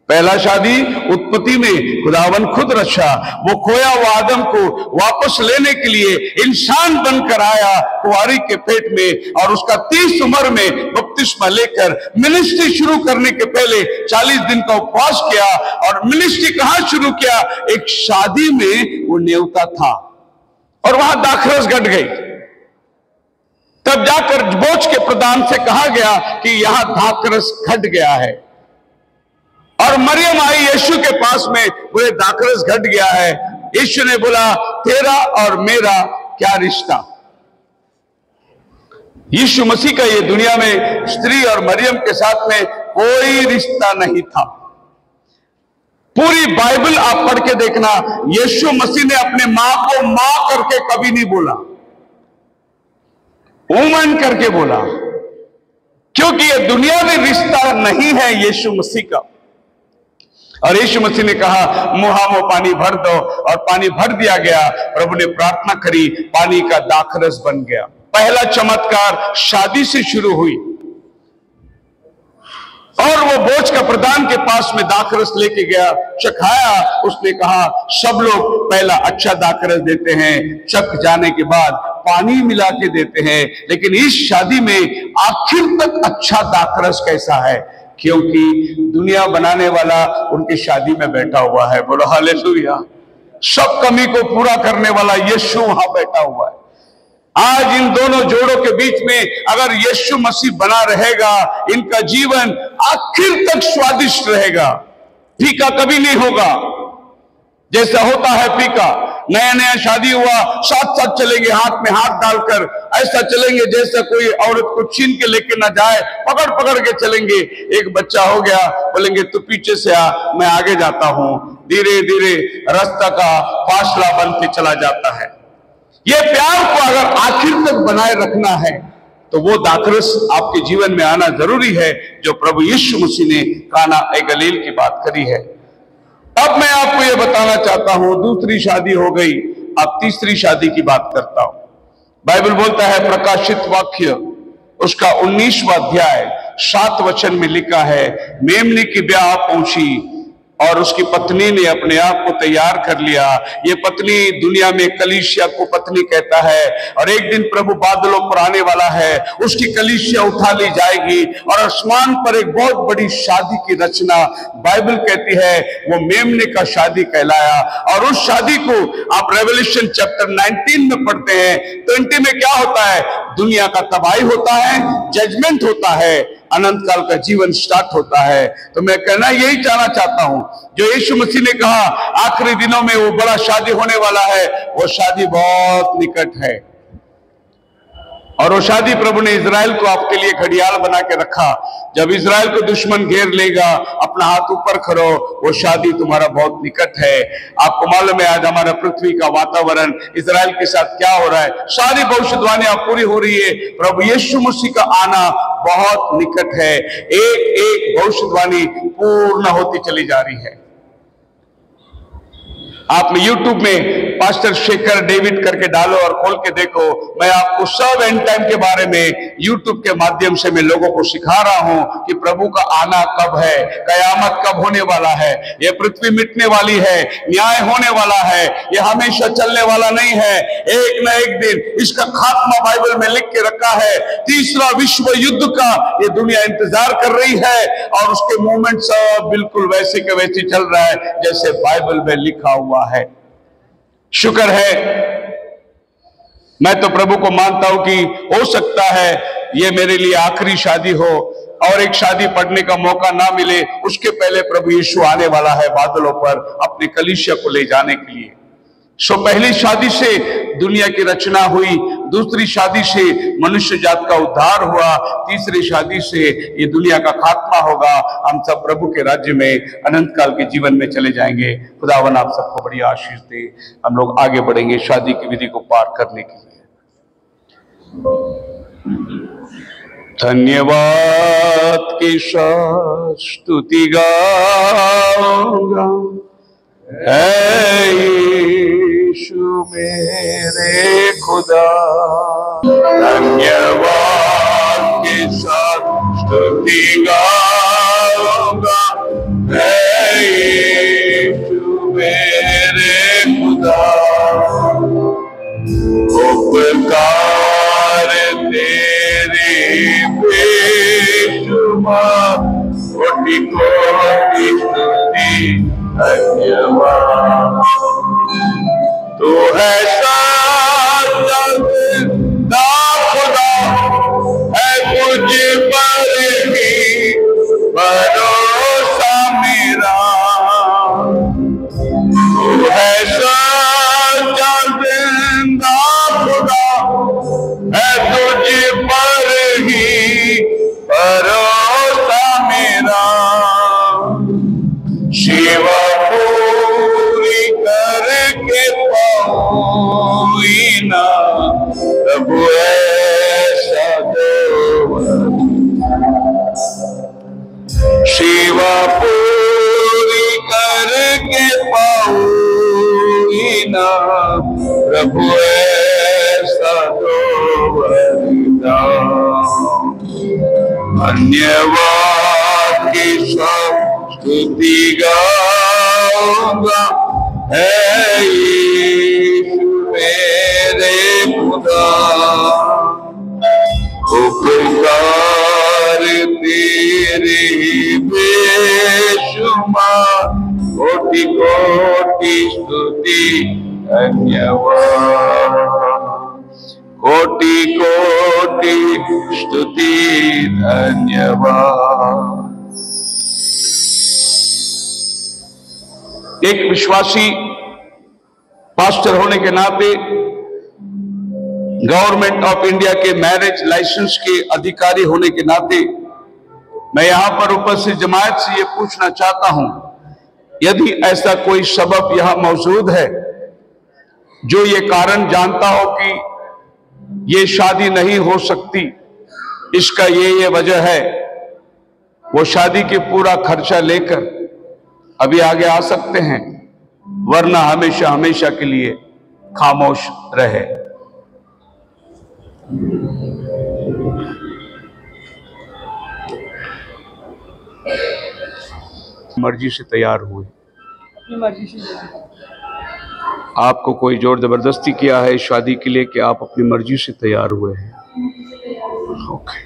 Speaker 3: पहला शादी उत्पत्ति में खुदावन खुद रचा। वो खोया हुआ आदम को वापस लेने के लिए इंसान बनकर आया कुंवारी के पेट में, और उसका 30 उम्र में बपतिस्मा लेकर मिनिस्ट्री शुरू करने के पहले 40 दिन का उपवास किया। और मिनिस्ट्री कहां शुरू किया? एक शादी में वो न्योता था और वहां दाखरस घट गई। तब जाकर बोझ के प्रधान से कहा गया कि यहां दाखरस घट गया है, और मरियम आई यीशु के पास में, बोले दाखरस घट गया है। यीशु ने बोला तेरा और मेरा क्या रिश्ता? यीशु मसीह का ये दुनिया में स्त्री और मरियम के साथ में कोई रिश्ता नहीं था। पूरी बाइबल आप पढ़ के देखना, यीशु मसीह ने अपने मां को मां करके कभी नहीं बोला, वुमन करके बोला, क्योंकि ये दुनिया में रिश्ता नहीं है यीशु मसीह का। और यीशु मसीह ने कहा मुहा में पानी भर दो, और पानी भर दिया गया। प्रभु ने प्रार्थना करी, पानी का दाखरस बन गया। पहला चमत्कार शादी से शुरू हुई, और वो बोझ का प्रधान के पास में दाखरस लेके गया, चखाया। उसने कहा सब लोग पहला अच्छा दाखरस देते हैं, चख जाने के बाद पानी मिला के देते हैं, लेकिन इस शादी में आखिर तक अच्छा दाखरस कैसा है? क्योंकि दुनिया बनाने वाला उनकी शादी में बैठा हुआ है। बोलो हालेलुया। सब कमी को पूरा करने वाला यीशु वहां बैठा हुआ है। आज इन दोनों जोड़ों के बीच में अगर यीशु मसीह बना रहेगा, इनका जीवन आखिर तक स्वादिष्ट रहेगा, फीका कभी नहीं होगा। जैसा होता है फीका, नया नया शादी हुआ, साथ साथ चलेंगे हाथ में हाथ डालकर, ऐसा चलेंगे जैसा कोई औरत को छीन के लेके ना जाए, पकड़ पकड़ के चलेंगे। एक बच्चा हो गया, बोलेंगे तू पीछे से आ, मैं आगे जाता हूं। धीरे धीरे रास्ता का फासला बन के चला जाता है। ये प्यार को अगर आखिर तक बनाए रखना है तो वो दाखरस आपके जीवन में आना जरूरी है, जो प्रभु यीशु मसीह ने काना ए गलील की बात करी है। अब मैं आपको यह बताना चाहता हूं, दूसरी शादी हो गई, अब तीसरी शादी की बात करता हूं। बाइबल बोलता है, प्रकाशित वाक्य उसका 19वां अध्याय 7 वचन में लिखा है, मेमने की ब्याह पहुंची, और उसकी पत्नी ने अपने आप को तैयार कर लिया। ये पत्नी दुनिया में कलीसिया को पत्नी कहता है, और एक दिन प्रभु बादलों पर आने वाला है, उसकी कलीसिया उठा ली जाएगी और आसमान पर एक बहुत बड़ी शादी की रचना बाइबल कहती है वो मेमने का शादी कहलाया। और उस शादी को आप रेवल्यूशन चैप्टर 19 में पढ़ते हैं। 20 में क्या होता है? दुनिया का तबाही होता है, जजमेंट होता है, अनंत काल का जीवन स्टार्ट होता है। तो मैं कहना यही चाहना चाहता हूं, जो यीशु मसीह ने कहा आखिरी दिनों में वो बड़ा शादी होने वाला है, वो शादी बहुत निकट है। और वो शादी प्रभु ने इजराइल को आपके लिए घड़ियाल बना के रखा। जब इजराइल को दुश्मन घेर लेगा, अपना हाथ ऊपर करो, वो शादी तुम्हारा बहुत निकट है। आपको मालूम है आज हमारा पृथ्वी का वातावरण इजराइल के साथ क्या हो रहा है। सारी भविष्यवाणियां पूरी हो रही है। प्रभु यीशु मसीह का आना बहुत निकट है। एक एक भविष्यवाणी पूर्ण होती चली जा रही है। आप YouTube में पास्टर शेखर डेविड करके डालो और खोल के देखो। मैं आपको सब एंड टाइम के बारे में YouTube के माध्यम से मैं लोगों को सिखा रहा हूं कि प्रभु का आना कब है, कयामत कब होने वाला है। यह पृथ्वी मिटने वाली है, न्याय होने वाला है, यह हमेशा चलने वाला नहीं है। एक न एक दिन इसका खात्मा बाइबल में लिख के रखा है। तीसरा विश्व युद्ध का ये दुनिया इंतजार कर रही है और उसके मूवमेंट सब बिल्कुल वैसे के वैसे चल रहा है जैसे बाइबल में लिखा हुआ है। शुक्र है, मैं तो प्रभु को मानता हूं कि हो सकता है ये मेरे लिए आखिरी शादी हो और एक शादी पढ़ने का मौका ना मिले, उसके पहले प्रभु यीशु आने वाला है बादलों पर अपनी कलीसिया को ले जाने के लिए। सो पहली शादी से दुनिया की रचना हुई, दूसरी शादी से मनुष्य जात का उद्धार हुआ, तीसरी शादी से ये दुनिया का खात्मा होगा। हम सब प्रभु के राज्य में अनंत काल के जीवन में चले जाएंगे। खुदावन आप सबको बड़ी आशीष दे। हम लोग आगे बढ़ेंगे शादी की विधि को पार करने के लिए। धन्यवाद की स्तुति गाऊंगा यीशु मेरे खुदा। धन्यवाद के साथ स्तुति गाऊंगा यीशु मेरे खुदा। उपकार तेरे बेशुमार, कोटि कोटि स्तुति धन्यवाद। तू है साचा खुदा, है तुझ पर ही भरोसा मेरा। तू है साचा जिंदा खुदा, है तुझ पर ही भरोसा मेरा। सेवा पूरी करके पाऊंगी ना प्रभु ऐसा दो। सेवा पूरी करके पाऊंगी ना प्रभु ऐसा दो वरदान। धन्यवाद की सब स्तुति गाऊंगा है यीशु मेरे खुदा। उपकार तेरे बेशुमार, कोटि कोटि स्तुति धन्यवाद। कोटि कोटि स्तुति धन्यवाद। एक विश्वासी पास्टर होने के नाते, गवर्नमेंट ऑफ इंडिया के मैरिज लाइसेंस के अधिकारी होने के नाते, मैं यहां पर उपस्थित जमात से ये पूछना चाहता हूं, यदि ऐसा कोई सबब यहां मौजूद है जो ये कारण जानता हो कि ये शादी नहीं हो सकती, इसका ये वजह है, वो शादी की पूरा खर्चा लेकर अभी आगे आ सकते हैं, वरना हमेशा हमेशा के लिए खामोश रहे। मर्जी से तैयार हुए?
Speaker 4: अपनी मर्जी से।
Speaker 3: आपको कोई जोर जबरदस्ती किया है शादी के लिए कि आप अपनी मर्जी से तैयार हुए हैं? ओके।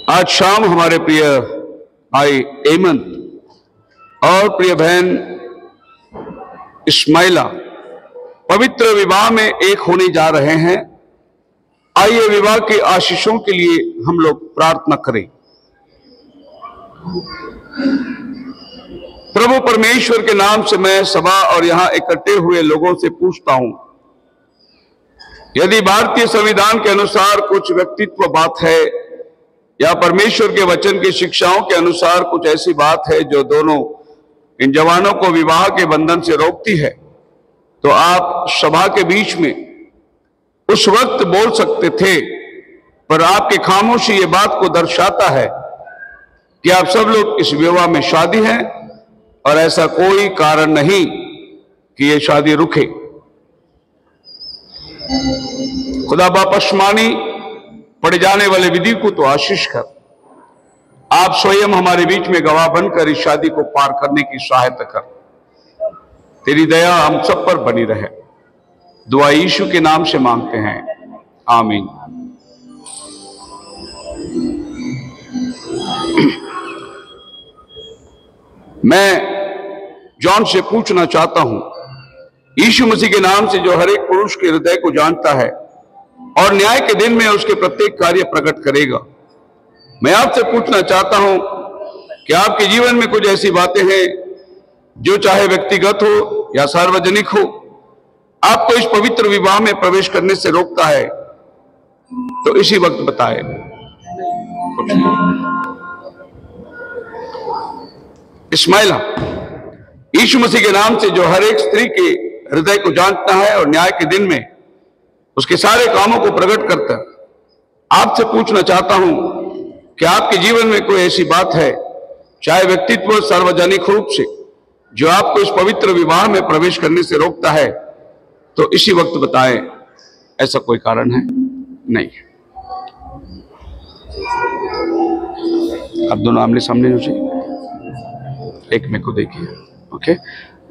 Speaker 3: आज शाम हमारे प्रिय भाई हेमंत और प्रिय बहन इस्माइला पवित्र विवाह में एक होने जा रहे हैं। आइए विवाह के आशीषों के लिए हम लोग प्रार्थना करें। प्रभु परमेश्वर के नाम से मैं सभा और यहां इकट्ठे हुए लोगों से पूछता हूं, यदि भारतीय संविधान के अनुसार कुछ व्यक्तित्व बात है या परमेश्वर के वचन की शिक्षाओं के अनुसार कुछ ऐसी बात है जो दोनों इन जवानों को विवाह के बंधन से रोकती है, तो आप सभा के बीच में उस वक्त बोल सकते थे, पर आपकी खामोशी ये बात को दर्शाता है कि आप सब लोग इस विवाह में शादी हैं और ऐसा कोई कारण नहीं कि ये शादी रुके। खुदा बाप आसमानी पढ़े जाने वाले विधि को तो आशीष कर, आप स्वयं हमारे बीच में गवाह बनकर इस शादी को पार करने की सहायता कर। तेरी दया हम सब पर बनी रहे। दुआ यीशु के नाम से मांगते हैं, आमीन। मैं जॉन से पूछना चाहता हूं, यीशु मसीह के नाम से जो हर एक पुरुष के हृदय को जानता है और न्याय के दिन में उसके प्रत्येक कार्य प्रकट करेगा, मैं आपसे पूछना चाहता हूं कि आपके जीवन में कुछ ऐसी बातें हैं जो चाहे व्यक्तिगत हो या सार्वजनिक हो, आपको इस पवित्र विवाह में प्रवेश करने से रोकता है, तो इसी वक्त बताएं। इस्माइला यीशु मसीह के नाम से जो हर एक स्त्री के हृदय को जानता है और न्याय के दिन में उसके सारे कामों को प्रकट करता है, आपसे पूछना चाहता हूं कि आपके जीवन में कोई ऐसी बात है, चाहे व्यक्तित्व सार्वजनिक रूप से, जो आपको इस पवित्र विवाह में प्रवेश करने से रोकता है, तो इसी वक्त बताएं। ऐसा कोई कारण है? नहीं। आप दोनों आमने सामने हो जाइए, एक मेरे को देखिए। ओके,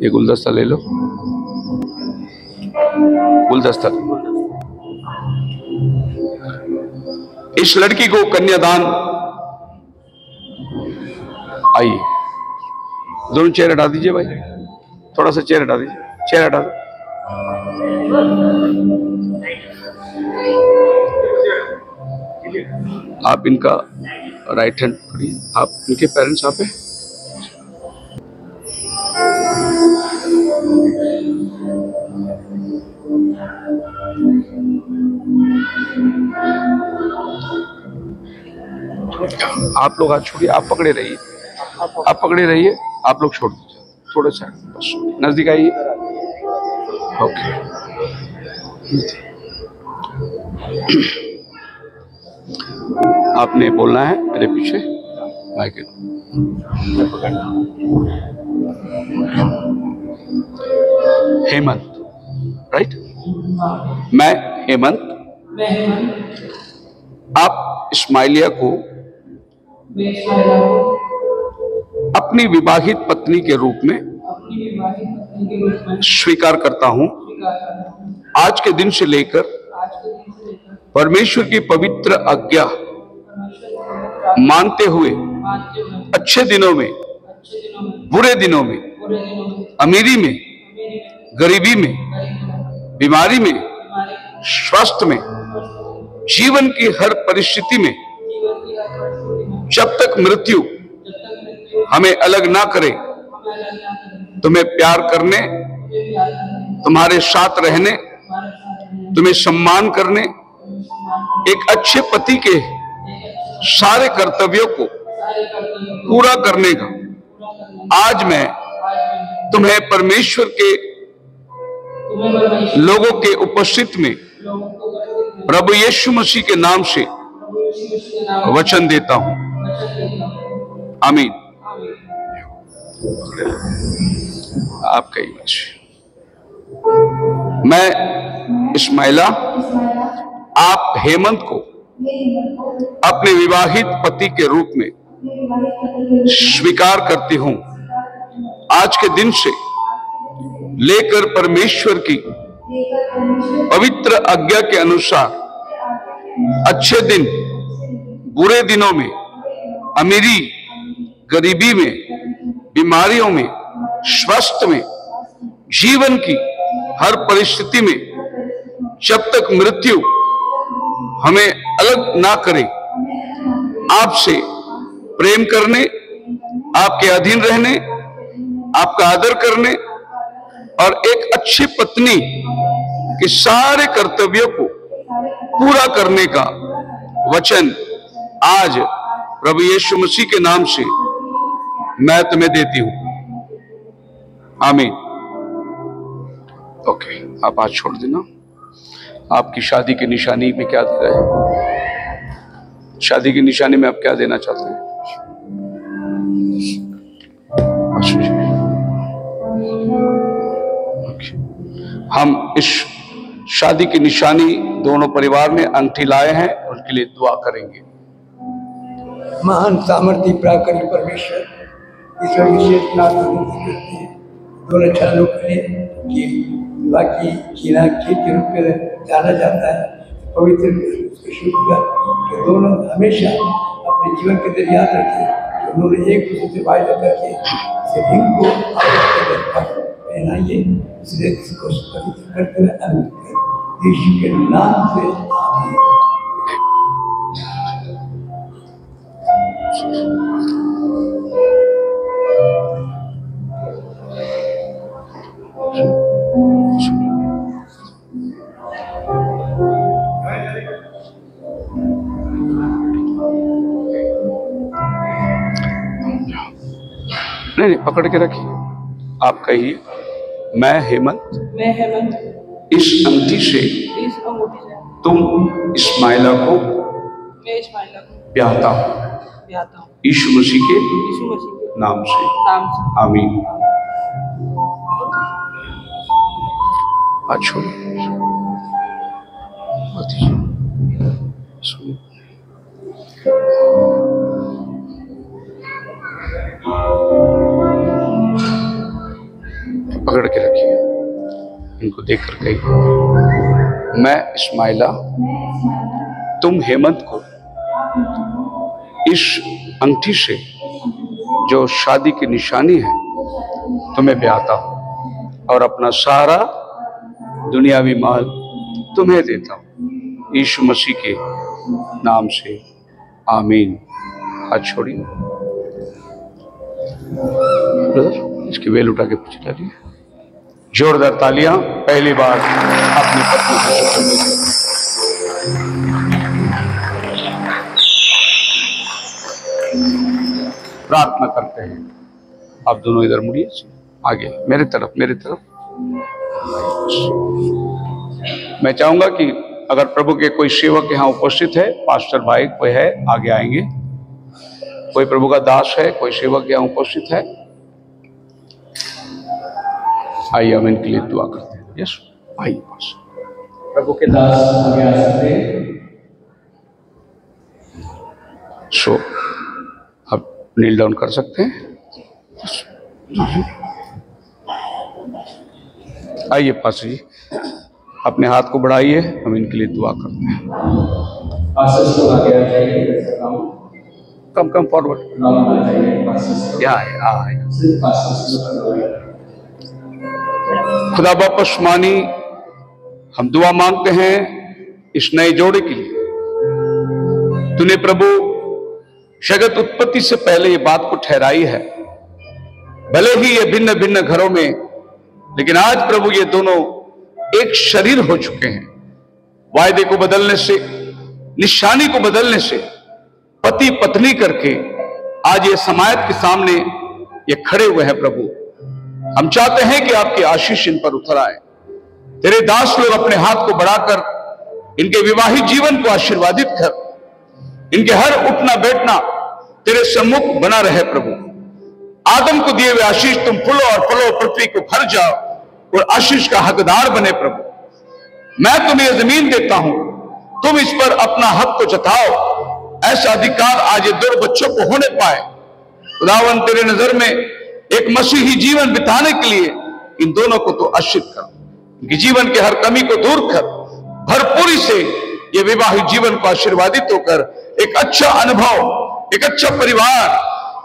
Speaker 3: ये गुलदस्ता ले लो, गुलदस्ता। इस लड़की को कन्यादान, आइए दोनों चेयर हटा दीजिए भाई, थोड़ा सा चेयर हटा दीजिए, चेयर हटा दो। आप इनका राइट हैंड पकड़िए, आप इनके पेरेंट्स आप हैं? आप लोग हाथ छोड़िए, आप पकड़े रहिए, आप पकड़े रहिए, आप लोग छोड़ दीजिए, थोड़ा सा बस नजदीक आइए। ओके, आपने बोलना है मेरे पीछे, माइक। हेमंत, राइट? मैं हेमंत, आप इस्माइलिया को अपनी विवाहित पत्नी के रूप में स्वीकार करता हूं। आज के दिन से लेकर परमेश्वर की पवित्र आज्ञा मानते हुए अच्छे दिनों में, बुरे दिनों में, अमीरी में, गरीबी में, बीमारी में, स्वास्थ्य में, जीवन की हर परिस्थिति में, जब तक मृत्यु हमें अलग ना करे, तुम्हें प्यार करने, तुम्हारे साथ रहने, तुम्हें सम्मान करने, एक अच्छे पति के सारे कर्तव्यों को पूरा करने का आज मैं तुम्हें परमेश्वर के लोगों के उपस्थिति में प्रभु यीशु मसीह के नाम से वचन देता हूं। आमीन। आपका ही वचन। मैं इस्माइला, आप हेमंत को अपने विवाहित पति के रूप में स्वीकार करती हूँ आज के दिन से लेकर परमेश्वर की पवित्र आज्ञा के अनुसार अच्छे दिन बुरे दिनों में, अमीरी गरीबी में, बीमारियों में, स्वास्थ्य में, जीवन की हर परिस्थिति में, जब तक मृत्यु हमें अलग ना करे, आपसे प्रेम करने, आपके अधीन रहने, आपका आदर करने और एक अच्छी पत्नी के सारे कर्तव्यों को पूरा करने का वचन आज प्रभु यीशु मसीह के नाम से मैं तुम्हें देती हूं। आमीन। ओके, आप आज छोड़ देना। आपकी शादी की निशानी में क्या दे रहे हैं? शादी की निशानी में आप क्या देना चाहते हैं? हम इस शादी की निशानी दोनों परिवार ने अंगूठी लाए हैं, उनके लिए दुआ करेंगे।
Speaker 5: महान सामर्थ्य प्राकरी परमेश्वर ईश्वर विशेष प्रार्थना करते हैं दोनों छालों के लिए कि बाकी चीना खीर के रूप में जाना जाता है। पवित्र शुक्र कि दोनों हमेशा अपने जीवन के अंदर याद रखें। उन्होंने एक दूसरे से वायदा करके इनको पहनाइए, इसलिए इसको पवित्र करते हुए अमित कर यीशु के नाम से आमीन।
Speaker 3: नहीं, पकड़ के रखिए। आप कहिए, मैं हेमंत इस अंगूठी से तुम इस्माइला को ब्याहता हूँ यीशु मसीह के नाम से। आमीन। अच्छा, पकड़ के रखिए, इनको देखकर कहिए, मैं इस्माइला तुम हेमंत को इस अंगूठी से जो शादी की निशानी है तुम्हें ब्याहता हूं और अपना सारा दुनियावी माल तुम्हें देता हूं यीशु मसीह के नाम से। आमीन। हाथ छोड़िए। ब्रदर, इसकी बेल उठा के पीछे डालिए। जोरदार तालियां पहली बार अपनी पत्नी को प्रार्थना करते हैं। आप दोनों इधर मुड़िए, आगे मेरे तरफ। मैं चाहूंगा कि अगर प्रभु के कोई सेवक यहाँ उपस्थित है, पास्टर भाई कोई है, आगे आएंगे। कोई प्रभु का दास है, कोई सेवक यहाँ उपस्थित है, आइए हम इनके लिए दुआ करते हैं। यस, आइए पास।
Speaker 2: प्रभु के दास आगे आ सकते हैं।
Speaker 3: सो आप नील डाउन कर सकते हैं। आइए पास जी, अपने हाथ को बढ़ाइए, हम इनके लिए दुआ करते हैं। Come forward. खुदा बाप आसमानी, हम दुआ मांगते हैं इस नए जोड़े के लिए। तूने प्रभु जगत उत्पत्ति से पहले ये बात को ठहराई है, भले ही ये भिन्न भिन्न घरों में, लेकिन आज प्रभु ये दोनों एक शरीर हो चुके हैं। वायदे को बदलने से, निशानी को बदलने से, पति पत्नी करके आज ये समायत के सामने ये खड़े हुए हैं। प्रभु, हम चाहते हैं कि आपकी आशीष इन पर उतर आए। तेरे दास लोग अपने हाथ को बढ़ाकर इनके विवाहित जीवन को आशीर्वादित कर, इनके हर उठना बैठना तेरे सम्मुख बना रहे। प्रभु, आदम को दिए हुए आशीष तुम फूलो और फलो पृथ्वी को भर जाओ और आशीष का हकदार बने। प्रभु, मैं तुम्हें जमीन देता हूं, तुम इस पर अपना हक को जताओ। ऐसा अधिकार आज ये दो बच्चों को होने पाए। खुदावन तेरे नजर में एक मसीही जीवन बिताने के लिए इन दोनों को तो आशीर्वाद कर, इनके जीवन के हर कमी को दूर कर, भरपूरी से ये विवाहित जीवन को आशीर्वादित होकर एक अच्छा अनुभव, एक अच्छा परिवार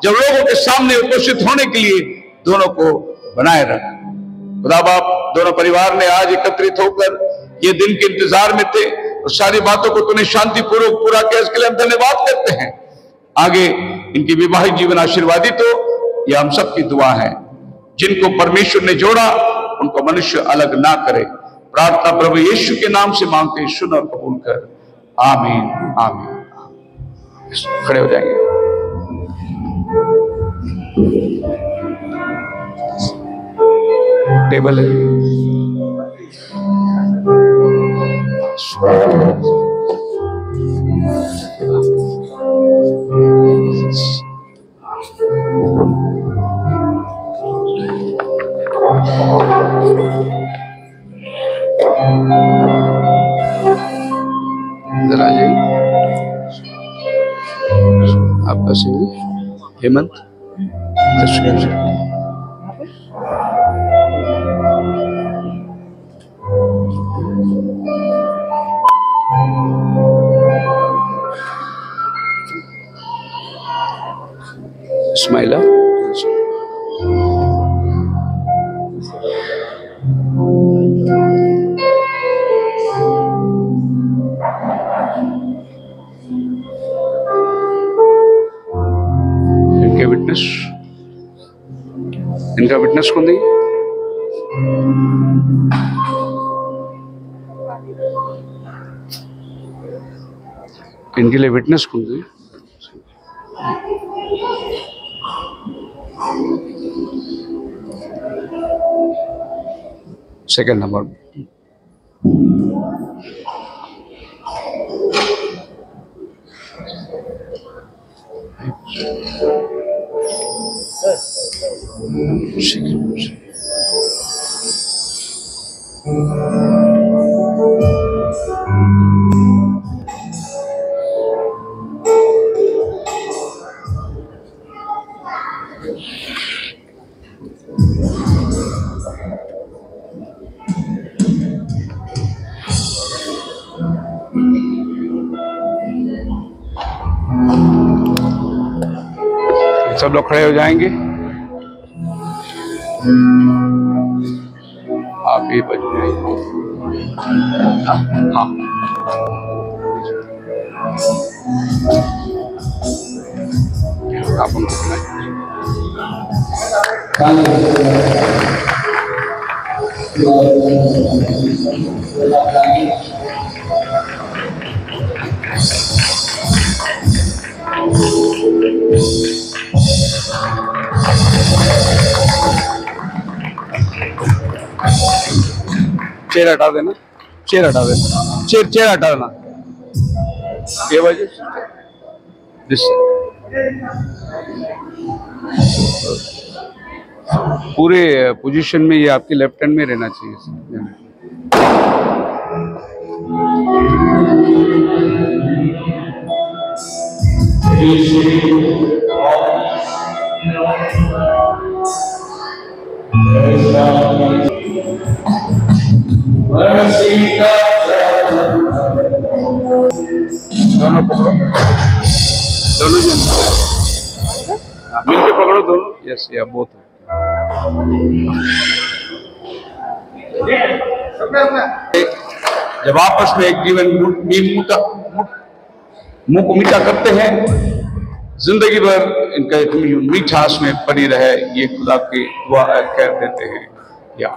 Speaker 3: जब लोगों के सामने उपस्थित होने के लिए दोनों को बनाए रख। खुदा बाप, दोनों परिवार ने आज एकत्रित होकर ये दिन के इंतजार में थे और सारी बातों को तूने शांतिपूर्वक पूरा किया, इसके लिए हम धन्यवाद करते हैं। आगे इनकी विवाहित जीवन आशीर्वादित हो, यह हम सबकी दुआ है। जिनको परमेश्वर ने जोड़ा उनको मनुष्य अलग ना करे। प्रार्थना प्रभु यीशु के नाम से मांगते, सुन और कबूल कर। आमीन आमीन। खड़े हो जाएंगे। टेबल है। इधर आ जाइए। आपका सेवी हेमंत। स्माइला। इनका विटनेस कौन देगी? इनके लिए विटनेस कौन देगी? Second number. सब लोग खड़े हो जाएंगे। आप ही बच जाएंगे। हाँ, आप उनको बुलाइए। चेयर हटा देना, चेयर हटा देना, चेयर हटा देना। ये वजह पूरे पोजीशन में ये आपके लेफ्ट हैंड में रहना चाहिए। दोनों पकड़ो, दोनों जन मिलके पकड़ो दोनों। यस, या बहुत जब आपस में एक जीवन मुंह को मीठा करते हैं, जिंदगी भर इनका मीठास में पड़ी रहे, ये खुदा की दुआ कह देते हैं। या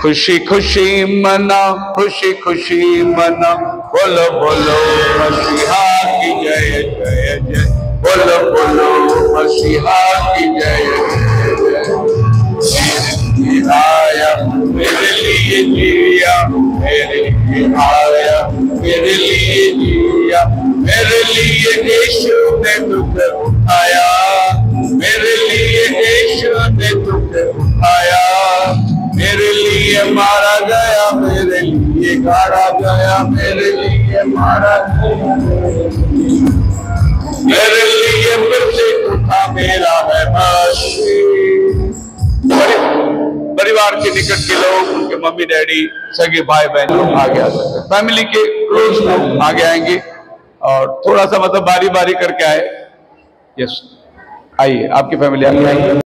Speaker 3: खुशी खुशी मना, खुशी खुशी मना, बोलो बोलो मसीहा की जय जय जय, बोलो बोलो मसीहा की जय जय जय। आया मेरे लिए जिया, मेरे लिए आया मेरे लिए जिया, मेरे लिए यीशु ने तुझे उठाया, मेरे लिए यीशु ने तुझे उठाया, मेरे लिए मारा गया, मेरे लिए बिगाड़ा गया, मेरे लिए मारा गया, मेरे लिए फिर से उठा, मेरा है परिवार के निकट के लोग, उनके मम्मी डैडी, सगे भाई बहन लोग आगे आ सकते हैं, फैमिली के क्लोज लोग आगे आएंगे और थोड़ा सा मतलब बारी बारी करके आए। यस, आइए, आपकी फैमिली आगे आइए।